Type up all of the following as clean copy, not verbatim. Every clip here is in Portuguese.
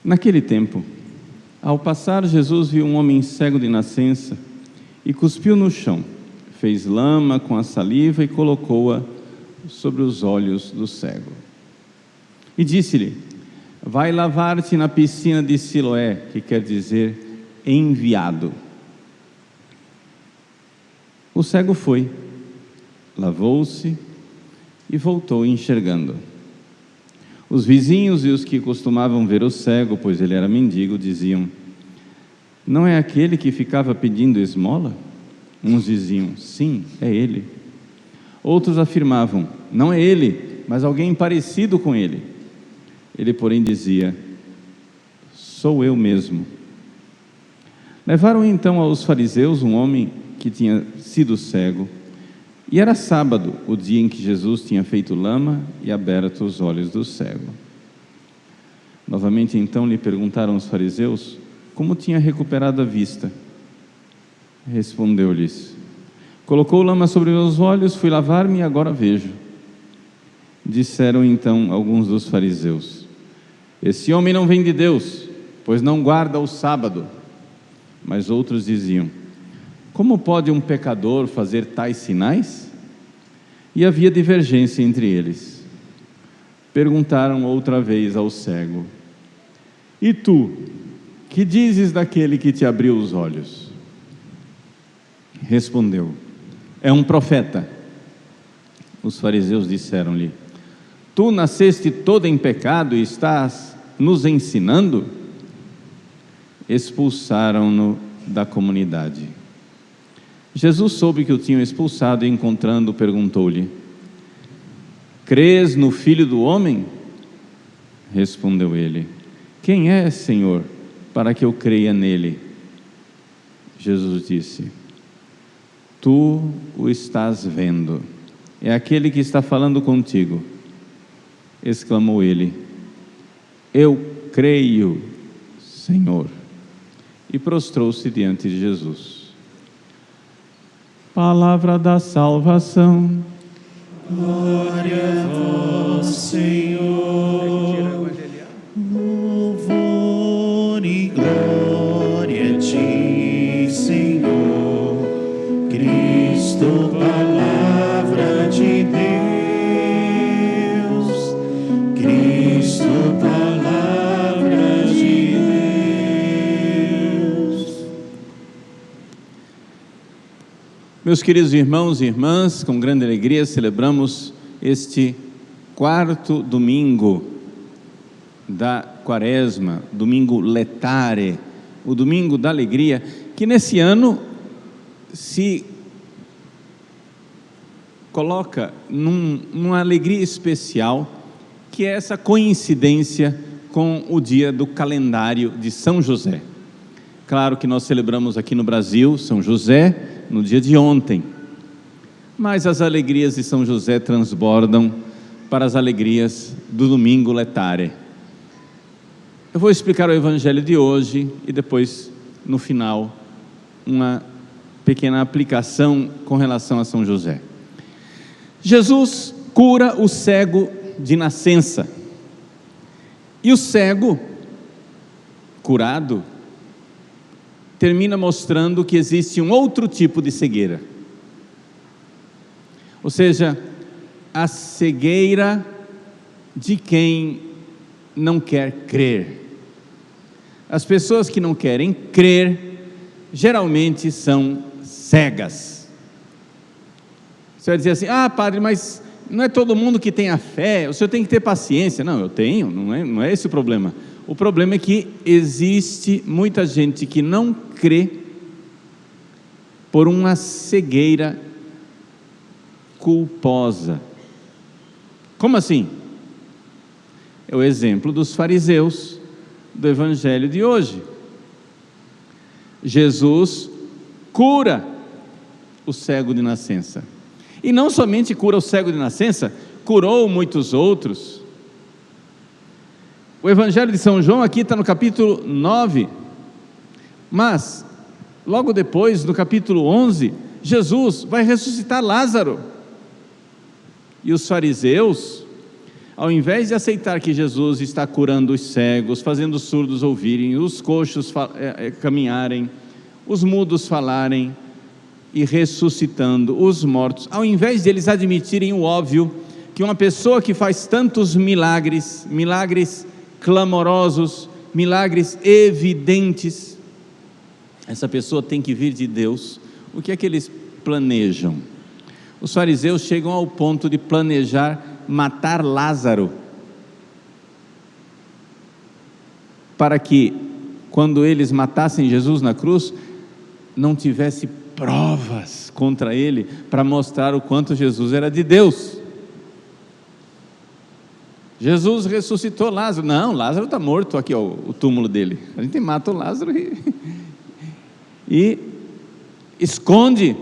Naquele tempo, ao passar, Jesus viu um homem cego de nascença e cuspiu no chão, fez lama com a saliva e colocou-a sobre os olhos do cego. E disse-lhe: vai lavar-te na piscina de Siloé, que quer dizer enviado. O cego foi, lavou-se e voltou enxergando. Os vizinhos e os que costumavam ver o cego, pois ele era mendigo, diziam: não é aquele que ficava pedindo esmola? Uns diziam: sim, é ele. Outros afirmavam: não é ele, mas alguém parecido com ele. Ele, porém, dizia: sou eu mesmo. Levaram então aos fariseus um homem que tinha sido cego, e era sábado, o dia em que Jesus tinha feito lama e aberto os olhos do cego. Novamente então lhe perguntaram os fariseus como tinha recuperado a vista. Respondeu-lhes: colocou lama sobre meus olhos, fui lavar-me e agora vejo. Disseram então alguns dos fariseus: esse homem não vem de Deus, pois não guarda o sábado. Mas outros diziam: como pode um pecador fazer tais sinais? E havia divergência entre eles. Perguntaram outra vez ao cego: e tu, que dizes daquele que te abriu os olhos? Respondeu: é um profeta. Os fariseus disseram-lhe: tu nasceste todo em pecado e estás nos ensinando? Expulsaram-no da comunidade. Jesus soube que o tinham expulsado e, encontrando, perguntou-lhe: crês no Filho do Homem? Respondeu ele: quem é, Senhor, para que eu creia nele? Jesus disse: tu o estás vendo, é aquele que está falando contigo. Exclamou ele: eu creio, Senhor. E prostrou-se diante de Jesus. Palavra da salvação. Glória a vós, Senhor. Louvor e glória a ti, Senhor. Cristo, palavra de Deus. Cristo, palavra de Deus. Meus queridos irmãos e irmãs, com grande alegria celebramos este quarto domingo da Quaresma, domingo letare, o domingo da alegria, que nesse ano se coloca numa alegria especial, que é essa coincidência com o dia do calendário de São José. Claro que nós celebramos aqui no Brasil São José no dia de ontem, mas as alegrias de São José transbordam para as alegrias do domingo letare. Eu vou explicar o evangelho de hoje e depois, no final, uma pequena aplicação com relação a São José. Jesus cura o cego de nascença, e o cego curado termina mostrando que existe um outro tipo de cegueira, ou seja, a cegueira de quem não quer crer. As pessoas que não querem crer geralmente são cegas. Você vai dizer assim: ah, padre, mas não é todo mundo que tem a fé, o senhor tem que ter paciência. Não, eu tenho, não é esse o problema. O problema é que existe muita gente que não crê por uma cegueira culposa. Como assim? É o exemplo dos fariseus do evangelho de hoje. Jesus cura o cego de nascença, e não somente cura o cego de nascença, curou muitos outros. O evangelho de São João aqui está no capítulo 9, mas logo depois, no capítulo 11, Jesus vai ressuscitar Lázaro, e os fariseus ao invés de aceitar que Jesus está curando os cegos, fazendo os surdos ouvirem, os coxos caminharem, os mudos falarem e ressuscitando os mortos, ao invés de eles admitirem o óbvio, que uma pessoa que faz tantos milagres, milagres clamorosos, milagres evidentes, essa pessoa tem que vir de Deus, o que é que eles planejam? Os fariseus chegam ao ponto de planejar matar Lázaro, para que, quando eles matassem Jesus na cruz, não tivesse provas contra ele, para mostrar o quanto Jesus era de Deus. Jesus ressuscitou Lázaro. Não, Lázaro está morto, aqui ó, o túmulo dele. A gente mata o Lázaro e esconde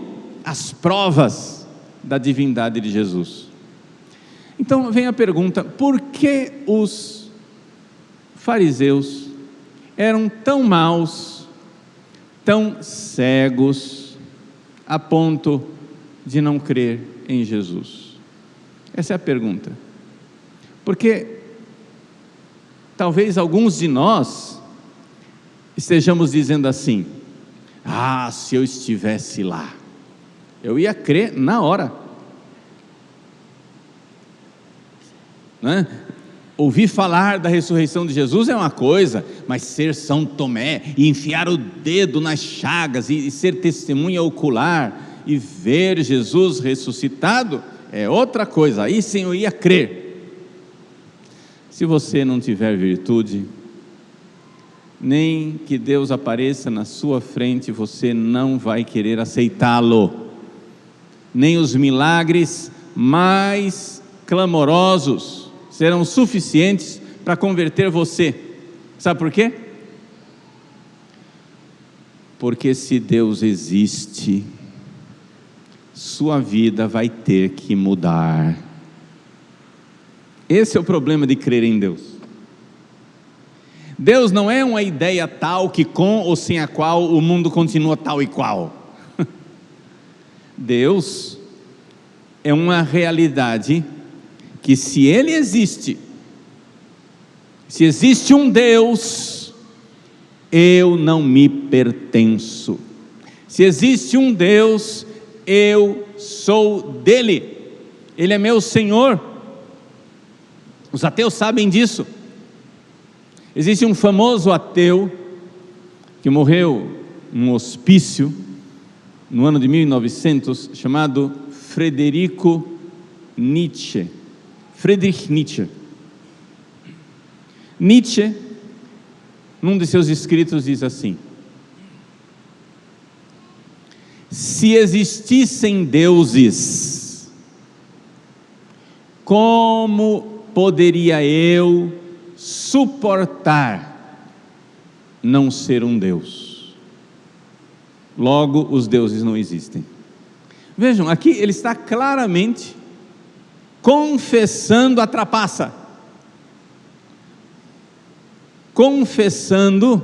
as provas da divindade de Jesus. Então vem a pergunta: por que os fariseus eram tão maus, tão cegos, a ponto de não crer em Jesus? Essa é a pergunta. Porque talvez alguns de nós estejamos dizendo assim: se eu estivesse lá, eu ia crer na hora. Né? Ouvir falar da ressurreição de Jesus é uma coisa, mas ser São Tomé e enfiar o dedo nas chagas e ser testemunha ocular e ver Jesus ressuscitado é outra coisa. Aí sim eu ia crer. Se você não tiver virtude, nem que Deus apareça na sua frente, você não vai querer aceitá-lo. Nem os milagres mais clamorosos serão suficientes para converter você. Sabe por quê? Porque se Deus existe, sua vida vai ter que mudar. Esse é o problema de crer em Deus. Deus não é uma ideia tal que com ou sem a qual o mundo continua tal e qual. Deus é uma realidade que, se Ele existe, se existe um Deus, eu não me pertenço. Se existe um Deus, eu sou dele. Ele é meu Senhor. Os ateus sabem disso. Existe um famoso ateu que morreu num hospício no ano de 1900, chamado Friedrich Nietzsche. Nietzsche, num de seus escritos, diz assim: se existissem deuses, como poderia eu suportar não ser um Deus? Logo, os deuses não existem. Vejam, aqui ele está claramente confessando a trapaça, confessando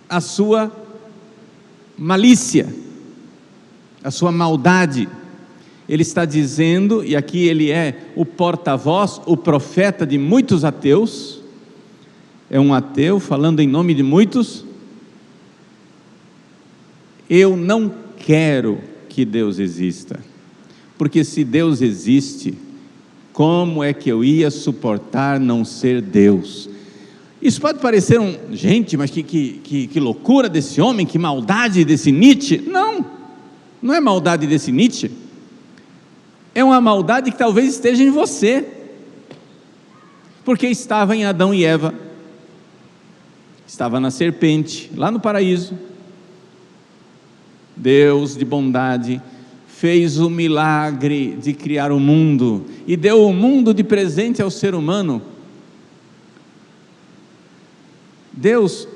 a sua malícia, a sua maldade. Ele está dizendo, e aqui ele é o porta-voz, o profeta de muitos ateus, é um ateu falando em nome de muitos: eu não quero que Deus exista, porque se Deus existe, como é que eu ia suportar não ser Deus? Isso pode parecer gente, mas que loucura desse homem, que maldade desse Nietzsche. Não é maldade desse Nietzsche, é uma maldade que talvez esteja em você, porque estava em Adão e Eva, estava na serpente, lá no paraíso. Deus de bondade fez o milagre de criar o mundo e deu o mundo de presente ao ser humano. Deus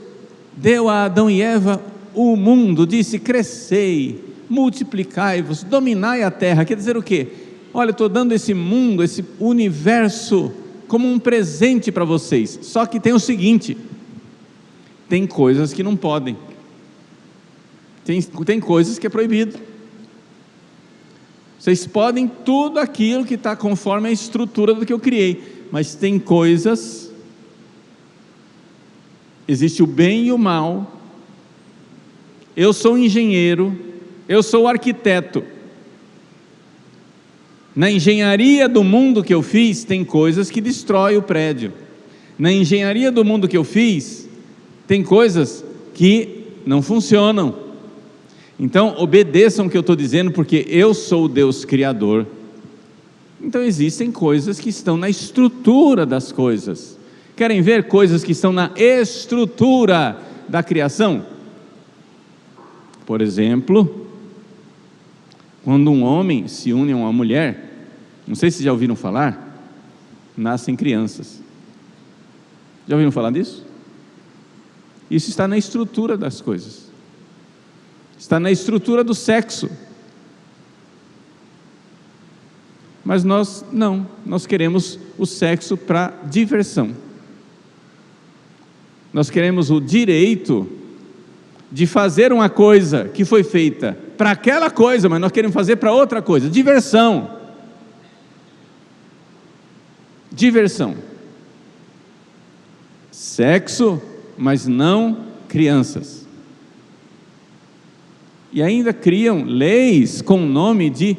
deu a Adão e Eva o mundo, disse: crescei, multiplicai-vos, dominai a terra. Quer dizer o quê? Olha, eu estou dando esse mundo, esse universo como um presente para vocês, só que tem o seguinte: tem coisas que não podem, tem coisas que é proibido. Vocês podem tudo aquilo que está conforme a estrutura do que eu criei, mas tem coisas, existe o bem e o mal. Eu sou engenheiro, eu sou arquiteto. Na engenharia do mundo que eu fiz, tem coisas que destroem o prédio. Na engenharia do mundo que eu fiz, tem coisas que não funcionam. Então, obedeçam o que eu estou dizendo, porque eu sou o Deus Criador. Então, existem coisas que estão na estrutura das coisas. Querem ver coisas que estão na estrutura da criação? Por exemplo, quando um homem se une a uma mulher, não sei se já ouviram falar, nascem crianças. Já ouviram falar disso? Isso está na estrutura das coisas. Está na estrutura do sexo. Mas nós não, nós queremos o sexo para diversão. Nós queremos o direito de fazer uma coisa que foi feita para aquela coisa, mas nós queremos fazer para outra coisa. Diversão. Diversão. Sexo, mas não crianças. E ainda criam leis com o nome de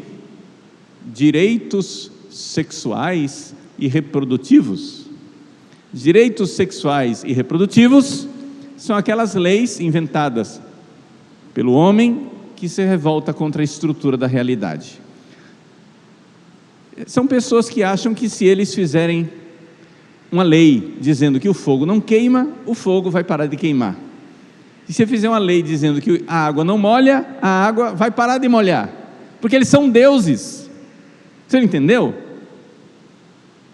direitos sexuais e reprodutivos. Direitos sexuais e reprodutivos são aquelas leis inventadas pelo homem que se revolta contra a estrutura da realidade. São pessoas que acham que se eles fizerem uma lei dizendo que o fogo não queima, o fogo vai parar de queimar. E se você fizer uma lei dizendo que a água não molha, a água vai parar de molhar. Porque eles são deuses. Você não entendeu?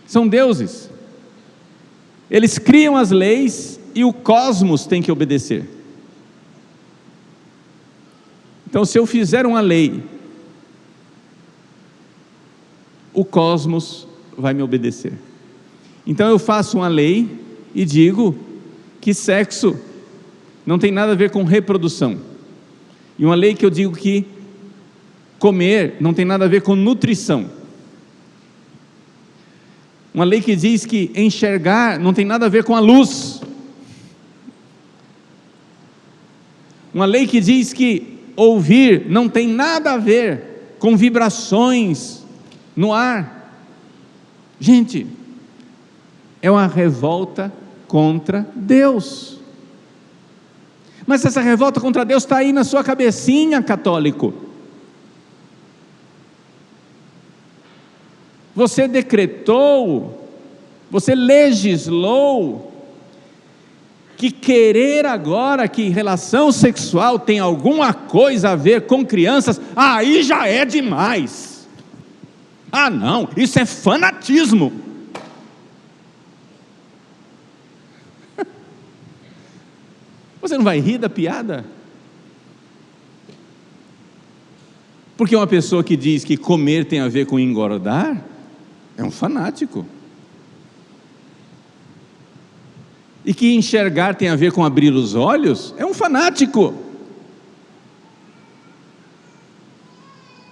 São deuses. Eles criam as leis e o cosmos tem que obedecer. Então, se eu fizer uma lei, o cosmos vai me obedecer. Então eu faço uma lei e digo que sexo não tem nada a ver com reprodução. E uma lei que eu digo que comer não tem nada a ver com nutrição. Uma lei que diz que enxergar não tem nada a ver com a luz. Uma lei que diz que ouvir não tem nada a ver com vibrações no ar. Gente, é uma revolta contra Deus. Mas essa revolta contra Deus está aí na sua cabecinha, católico. Você decretou, você legislou que querer agora que relação sexual tem alguma coisa a ver com crianças, aí já é demais. Ah não, isso é fanatismo. Você não vai rir da piada? Porque uma pessoa que diz que comer tem a ver com engordar, é um fanático. E que enxergar tem a ver com abrir os olhos, é um fanático.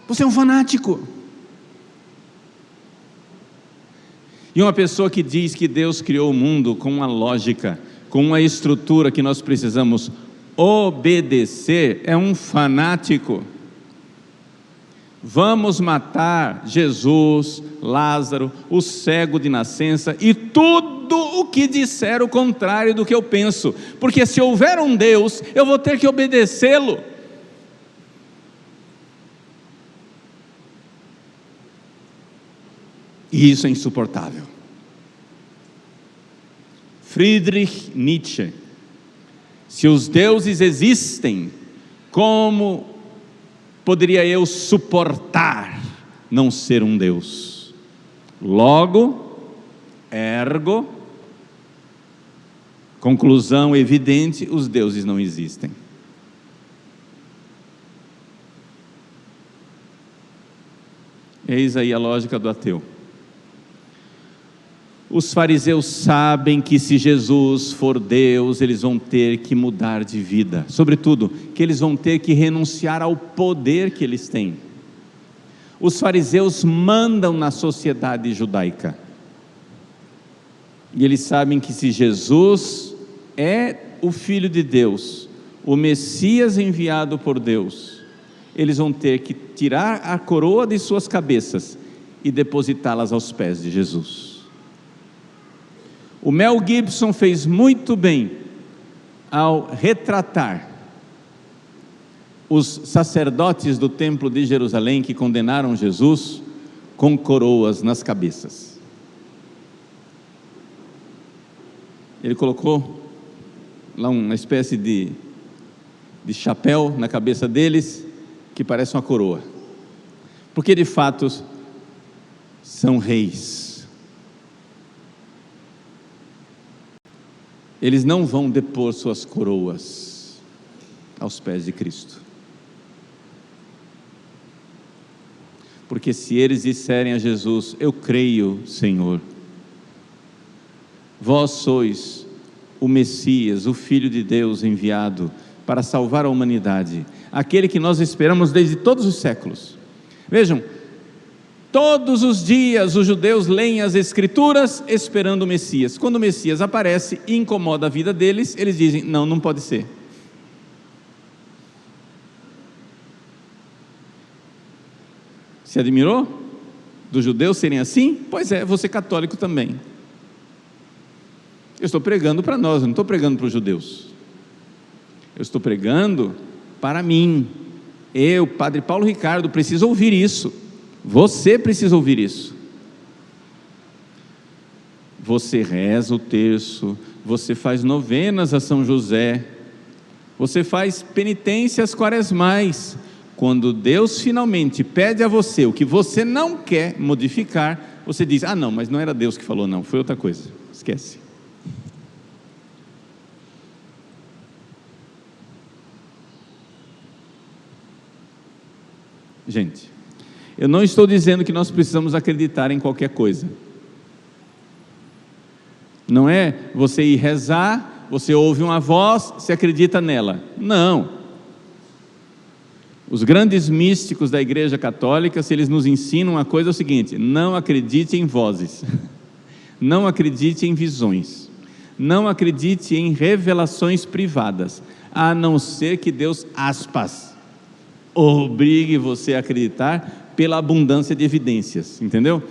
Você é um fanático. E uma pessoa que diz que Deus criou o mundo com uma lógica, com uma estrutura que nós precisamos obedecer, é um fanático. Vamos matar Jesus, Lázaro, o cego de nascença e tudo o que disser o contrário do que eu penso, porque se houver um Deus, eu vou ter que obedecê-lo. E isso é insuportável. Friedrich Nietzsche: se os deuses existem, como poderia eu suportar não ser um Deus? Logo, ergo, conclusão evidente, os deuses não existem. Eis aí a lógica do ateu. Os fariseus sabem que se Jesus for Deus, eles vão ter que mudar de vida, sobretudo, que eles vão ter que renunciar ao poder que eles têm. Os fariseus mandam na sociedade judaica. E eles sabem que se Jesus é o Filho de Deus, o Messias enviado por Deus, eles vão ter que tirar a coroa de suas cabeças e depositá-las aos pés de Jesus. O Mel Gibson fez muito bem ao retratar os sacerdotes do templo de Jerusalém que condenaram Jesus com coroas nas cabeças. Ele colocou lá uma espécie de chapéu na cabeça deles que parece uma coroa, porque de fato são reis. Eles não vão depor suas coroas aos pés de Cristo, porque se eles disserem a Jesus: eu creio, Senhor, vós sois o Messias, o Filho de Deus enviado para salvar a humanidade, aquele que nós esperamos desde todos os séculos. Vejam, todos os dias os judeus leem as Escrituras esperando o Messias. Quando o Messias aparece e incomoda a vida deles, eles dizem: não, não pode ser. Se admirou dos judeus serem assim? Pois é, você católico também. Eu estou pregando para nós, eu não estou pregando para os judeus. Eu estou pregando para mim. Eu, Padre Paulo Ricardo, preciso ouvir isso. Você precisa ouvir isso. Você reza o terço, você faz novenas a São José, você faz penitências quaresmais. Quando Deus finalmente pede a você o que você não quer modificar, você diz: ah não, mas não era Deus que falou não, foi outra coisa, esquece. Gente, eu não estou dizendo que nós precisamos acreditar em qualquer coisa. Não é você ir rezar, você ouve uma voz, você acredita nela. Não. Os grandes místicos da Igreja Católica, se eles nos ensinam uma coisa, é o seguinte: não acredite em vozes, não acredite em visões, não acredite em revelações privadas, a não ser que Deus, aspas, obrigue você a acreditar pela abundância de evidências, entendeu?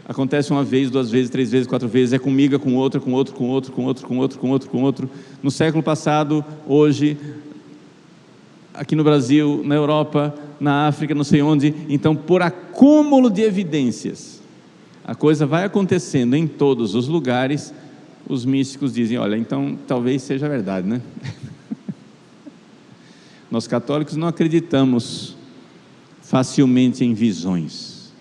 Acontece uma vez, duas vezes, três vezes, quatro vezes, é comigo, é com outro, com outro, com outro, com outro, com outro, com outro, com outro. No século passado, hoje, aqui no Brasil, na Europa, na África, não sei onde. Então, por acúmulo de evidências, a coisa vai acontecendo em todos os lugares. Os místicos dizem: olha, então talvez seja verdade, né? Nós católicos não acreditamos facilmente em visões,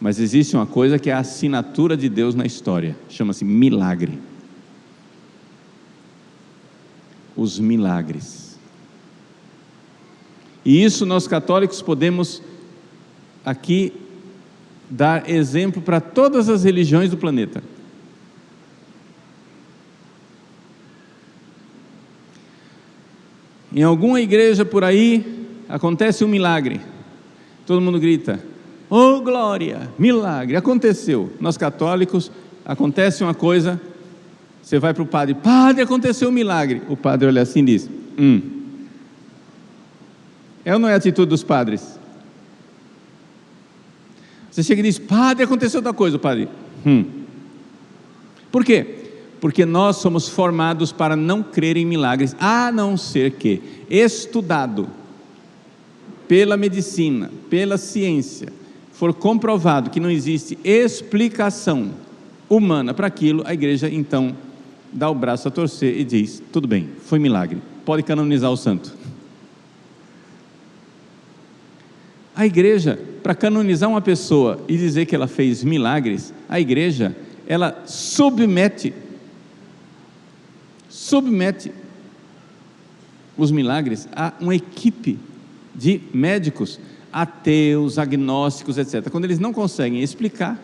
mas existe uma coisa que é a assinatura de Deus na história, chama-se milagre. Os milagres. E isso nós católicos podemos aqui dar exemplo para todas as religiões do planeta. Em alguma igreja por aí acontece um milagre, todo mundo grita: oh glória, milagre, aconteceu. Nós católicos, acontece uma coisa, você vai para o padre: padre, aconteceu um milagre. O padre olha assim e diz: é ou não é a atitude dos padres? Você chega e diz: padre, aconteceu outra coisa. O padre: Por quê? Porque nós somos formados para não crer em milagres, a não ser que, estudado pela medicina, pela ciência, for comprovado que não existe explicação humana para aquilo, a igreja então dá o braço a torcer e diz: tudo bem, foi milagre, pode canonizar o santo. A igreja, para canonizar uma pessoa e dizer que ela fez milagres, a igreja, ela submete os milagres a uma equipe de médicos, ateus, agnósticos, etc. Quando eles não conseguem explicar,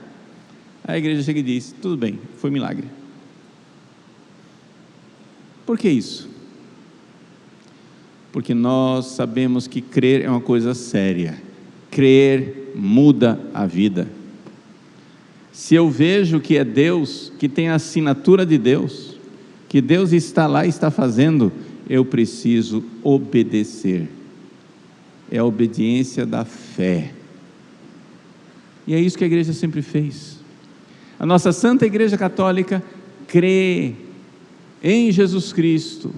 a igreja chega e diz: tudo bem, foi milagre. Por que isso? Porque nós sabemos que crer é uma coisa séria. crer muda a vida. Se eu vejo que é Deus, que tem a assinatura de Deus, que Deus está lá e está fazendo, eu preciso obedecer. É a obediência da fé. E é isso que a igreja sempre fez. A nossa Santa Igreja Católica crê em Jesus Cristo,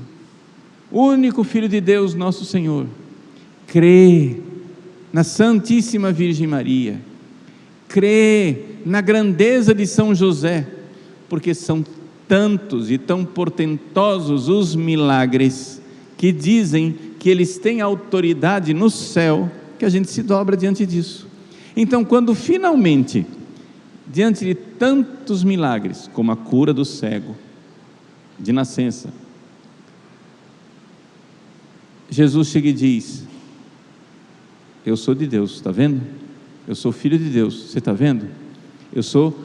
único Filho de Deus, nosso Senhor. Crê na Santíssima Virgem Maria. Crê na grandeza de São José, porque são tantos e tão portentosos os milagres que dizem que eles têm autoridade no céu, que a gente se dobra diante disso. Então, quando finalmente, diante de tantos milagres, como a cura do cego de nascença, Jesus chega e diz: eu sou de Deus, está vendo? Eu sou filho de Deus, você está vendo? Eu sou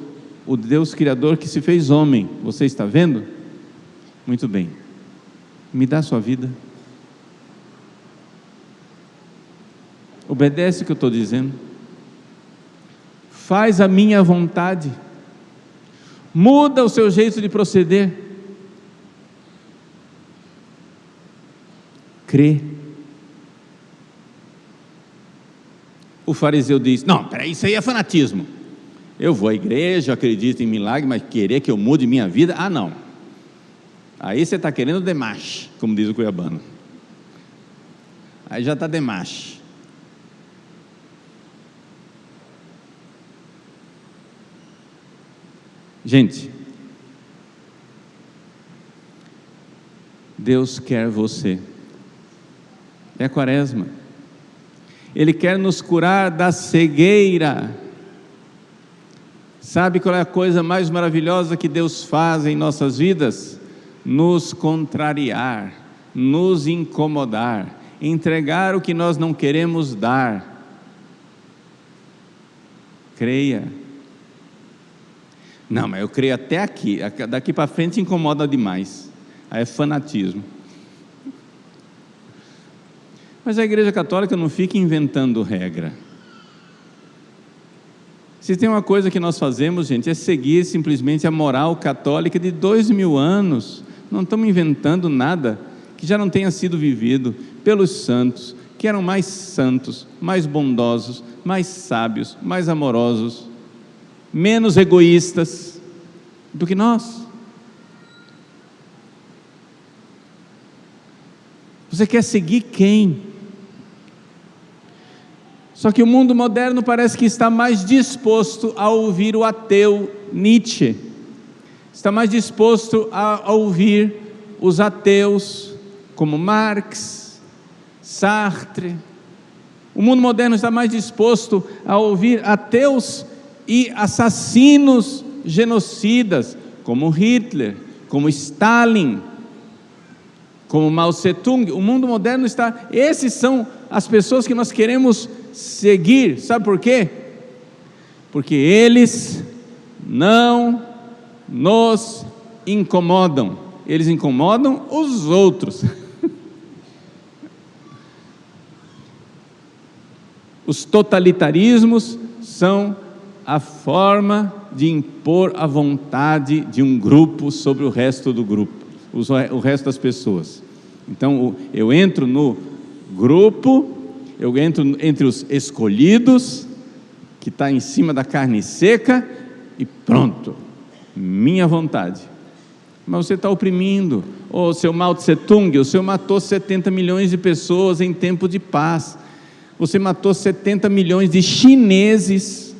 o Deus Criador que se fez homem, você está vendo? Muito bem, me dá a sua vida, obedece o que eu estou dizendo, faz a minha vontade, muda o seu jeito de proceder, crê. O fariseu diz: não, peraí, isso aí é fanatismo. Eu vou à igreja, acredito em milagre, mas querer que eu mude minha vida? Ah, não. Aí você está querendo demais, como diz o cuiabano. Aí já está demais. Gente, Deus quer você. É a quaresma. Ele quer nos curar da cegueira. Sabe qual é a coisa mais maravilhosa que Deus faz em nossas vidas? Nos contrariar, nos incomodar, entregar o que nós não queremos dar. Creia. Não, mas eu creio até aqui, daqui para frente incomoda demais. Aí é fanatismo. Mas a Igreja Católica não fica inventando regra. Se tem uma coisa que nós fazemos, gente, é seguir simplesmente a moral católica de 2000 anos. Não estamos inventando nada que já não tenha sido vivido pelos santos, que eram mais santos, mais bondosos, mais sábios, mais amorosos, menos egoístas do que nós. Você quer seguir quem? Só que o mundo moderno parece que está mais disposto a ouvir o ateu Nietzsche, está mais disposto a ouvir os ateus como Marx, Sartre. O mundo moderno está mais disposto a ouvir ateus e assassinos genocidas como Hitler, como Stalin, como Mao Tse-tung. O mundo moderno está... Esses são as pessoas que nós queremos seguir. Sabe por quê? Porque eles não nos incomodam, eles incomodam os outros. Os totalitarismos são a forma de impor a vontade de um grupo sobre o resto do grupo, o resto das pessoas. Então eu entro no grupo, eu entro entre os escolhidos, que está em cima da carne seca, e pronto, minha vontade. Mas você está oprimindo. O seu Mao Tse-tung, o senhor matou 70 milhões de pessoas em tempo de paz. Você matou 70 milhões de chineses,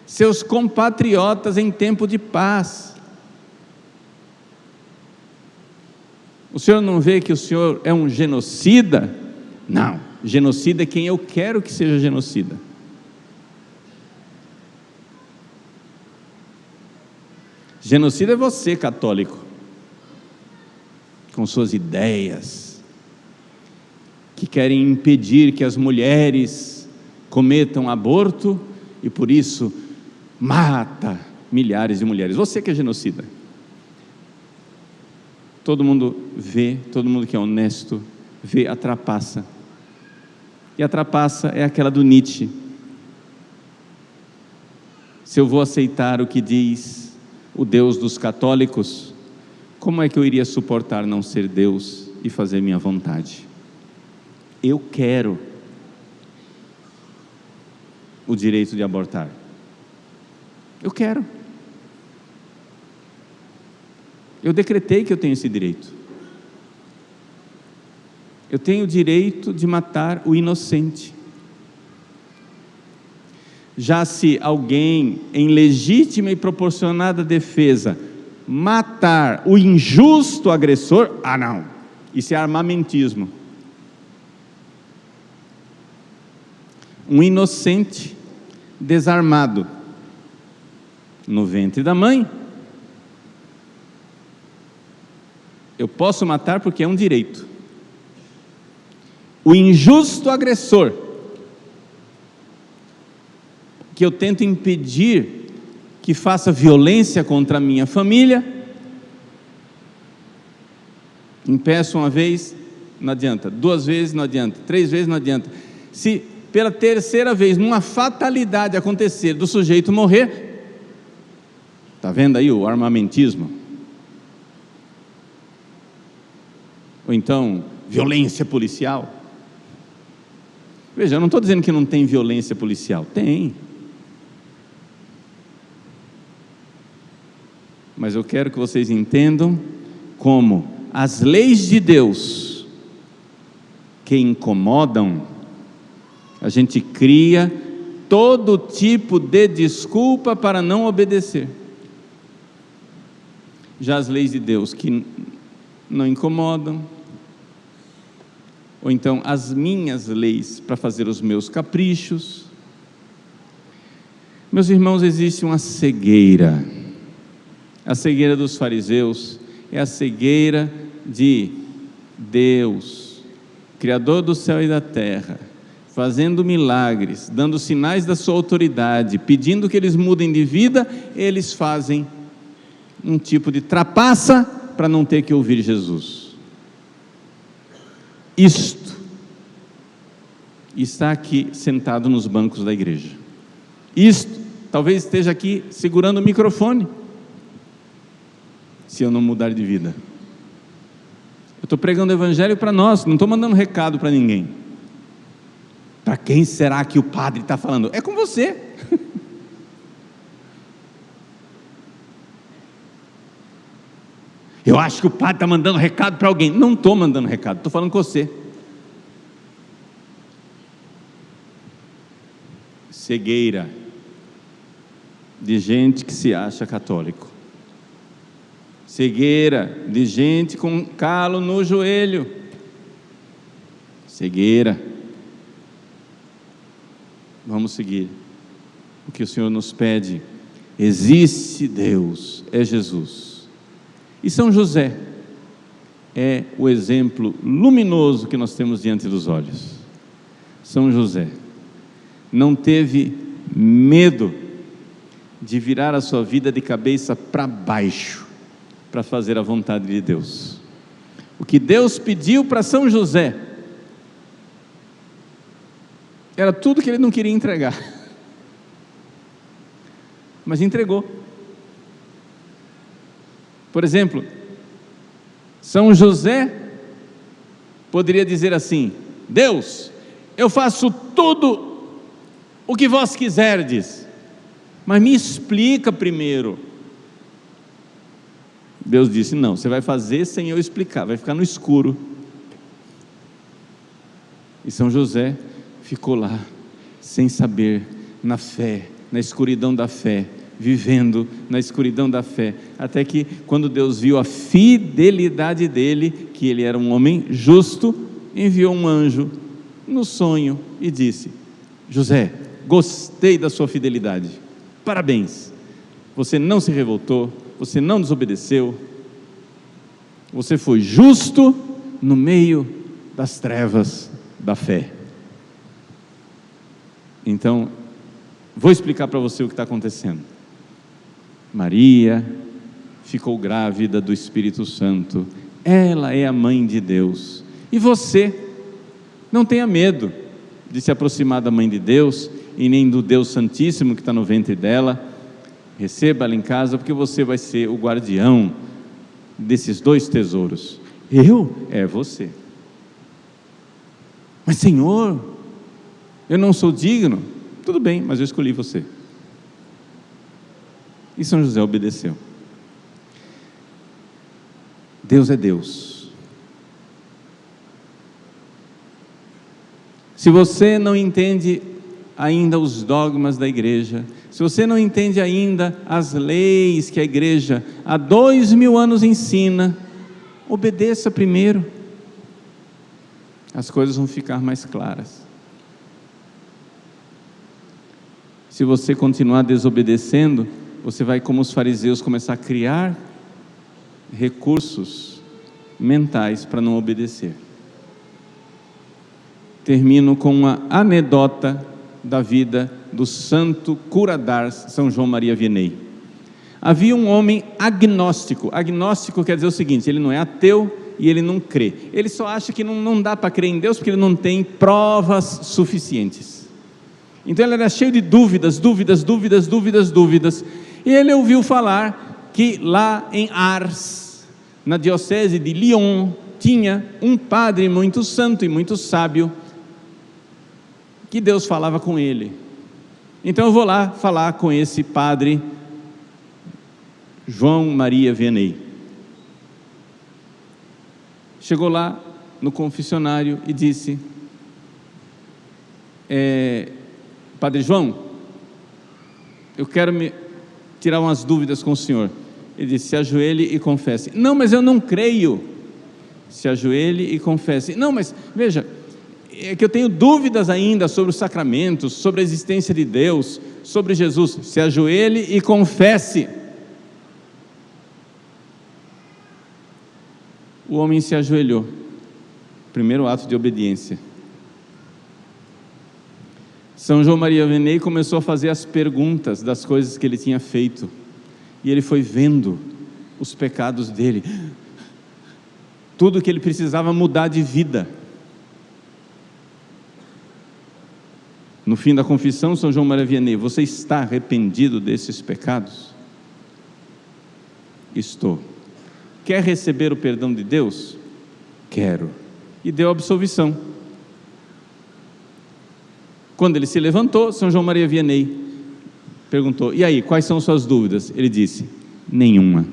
seus compatriotas, em tempo de paz. O senhor não vê que o senhor é um genocida? Não, genocida é quem eu quero que seja genocida. Genocida é você, católico, com suas ideias, que querem impedir que as mulheres cometam aborto e por isso mata milhares de mulheres. Você que é genocida. Todo mundo vê, todo mundo que é honesto vê a trapaça. E a trapaça é aquela do Nietzsche, se eu vou aceitar o que diz o Deus dos católicos, como é que eu iria suportar não ser Deus e fazer minha vontade? Eu quero o direito de abortar. Eu quero. Eu decretei que eu tenho esse direito. Eu tenho o direito de matar o inocente. Já se alguém, em legítima e proporcionada defesa, matar o injusto agressor, não, isso é armamentismo. Um inocente desarmado no ventre da mãe, eu posso matar porque é um direito. O injusto agressor, que eu tento impedir que faça violência contra a minha família, impeço uma vez, não adianta, 2 vezes não adianta, 3 vezes não adianta. Se pela 3ª vez, numa fatalidade acontecer do sujeito morrer, está vendo aí o armamentismo? Ou então, violência policial. Veja, eu não estou dizendo que não tem violência policial, tem. Mas eu quero que vocês entendam como as leis de Deus que incomodam, a gente cria todo tipo de desculpa para não obedecer. Já as leis de Deus que não incomodam, ou então as minhas leis para fazer os meus caprichos. Meus irmãos, existe uma cegueira. A cegueira dos fariseus é a cegueira de Deus, Criador do céu e da terra, fazendo milagres, dando sinais da sua autoridade, pedindo que eles mudem de vida. Eles fazem um tipo de trapaça para não ter que ouvir Jesus. Isto está aqui sentado nos bancos da igreja. Isto talvez esteja aqui segurando o microfone, se eu não mudar de vida. Eu estou pregando o evangelho para nós, não estou mandando recado para ninguém. Para quem será que o padre está falando? É com você. Eu acho que o padre está mandando recado para alguém. Não estou mandando recado, estou falando com você. Cegueira de gente que se acha católico. Cegueira de gente com calo no joelho. Cegueira. Vamos seguir o que o Senhor nos pede. Existe Deus, é Jesus. E São José é o exemplo luminoso que nós temos diante dos olhos. São José não teve medo de virar a sua vida de cabeça para baixo, para fazer a vontade de Deus. O que Deus pediu para São José era tudo que ele não queria entregar, mas entregou. Por exemplo, São José poderia dizer assim: Deus, eu faço tudo o que vós quiserdes, mas me explica primeiro. Deus disse: não, você vai fazer sem eu explicar, vai ficar no escuro. E São José ficou lá, sem saber, na fé, na escuridão da fé, vivendo na escuridão da fé, até que quando Deus viu a fidelidade dele, que ele era um homem justo, enviou um anjo no sonho e disse: José, gostei da sua fidelidade, parabéns, você não se revoltou, você não desobedeceu, você foi justo no meio das trevas da fé. Então, vou explicar para você o que está acontecendo. Maria ficou grávida do Espírito Santo, ela é a mãe de Deus, e você não tenha medo de se aproximar da mãe de Deus, e nem do Deus Santíssimo que está no ventre dela, Receba ela em casa, porque você vai ser o guardião desses 2 tesouros. Eu? É você. Mas Senhor, eu não sou digno. Tudo bem, mas eu escolhi você. E São José obedeceu. Deus é Deus. Se você não entende ainda os dogmas da igreja, se você não entende ainda as leis que a igreja há 2000 anos ensina, obedeça primeiro. As coisas vão ficar mais claras. Se você continuar desobedecendo, você vai, como os fariseus, começar a criar recursos mentais para não obedecer. Termino com uma anedota da vida do santo cura d'Ars, São João Maria Vianney. Havia um homem agnóstico. Agnóstico quer dizer o seguinte: ele não é ateu e ele não crê. Ele só acha que não dá para crer em Deus porque ele não tem provas suficientes. Então ele era cheio de dúvidas. E ele ouviu falar que lá em Ars, na diocese de Lyon, tinha um padre muito santo e muito sábio, que Deus falava com ele. Então eu vou lá falar com esse padre João Maria Vianney. Chegou lá no confessionário e disse: Padre João, eu quero me tirar umas dúvidas com o senhor. Ele disse: se ajoelhe e confesse. Não, mas eu não creio. Se ajoelhe e confesse. Não, mas veja, é que eu tenho dúvidas ainda sobre os sacramentos, sobre a existência de Deus, sobre Jesus. Se ajoelhe e confesse. O homem se ajoelhou. Primeiro ato de obediência. São João Maria Vianney começou a fazer as perguntas das coisas que ele tinha feito. E ele foi vendo os pecados dele. Tudo que ele precisava mudar de vida. No fim da confissão, São João Maria Vianney: você está arrependido desses pecados? Estou. Quer receber o perdão de Deus? Quero. E deu absolvição. Quando ele se levantou, São João Maria Vianney perguntou: e aí, quais são suas dúvidas? Ele disse: nenhuma.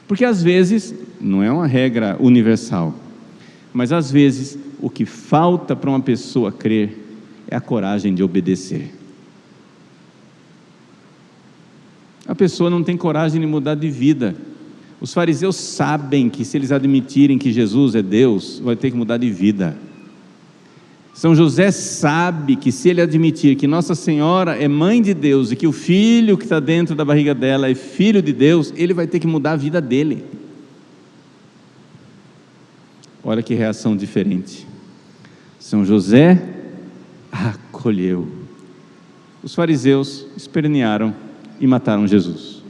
Porque às vezes, não é uma regra universal, mas às vezes o que falta para uma pessoa crer é a coragem de obedecer. A pessoa não tem coragem de mudar de vida. Os fariseus sabem que se eles admitirem que Jesus é Deus, vai ter que mudar de vida. São José sabe que se ele admitir que Nossa Senhora é mãe de Deus e que o filho que está dentro da barriga dela é filho de Deus, ele vai ter que mudar a vida dele. Olha que reação diferente. São José acolheu. Os fariseus espernearam e mataram Jesus.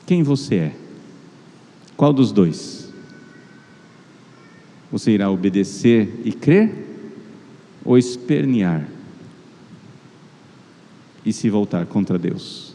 Quem você é? Qual dos dois? Você irá obedecer e crer? Ou espernear e se voltar contra Deus?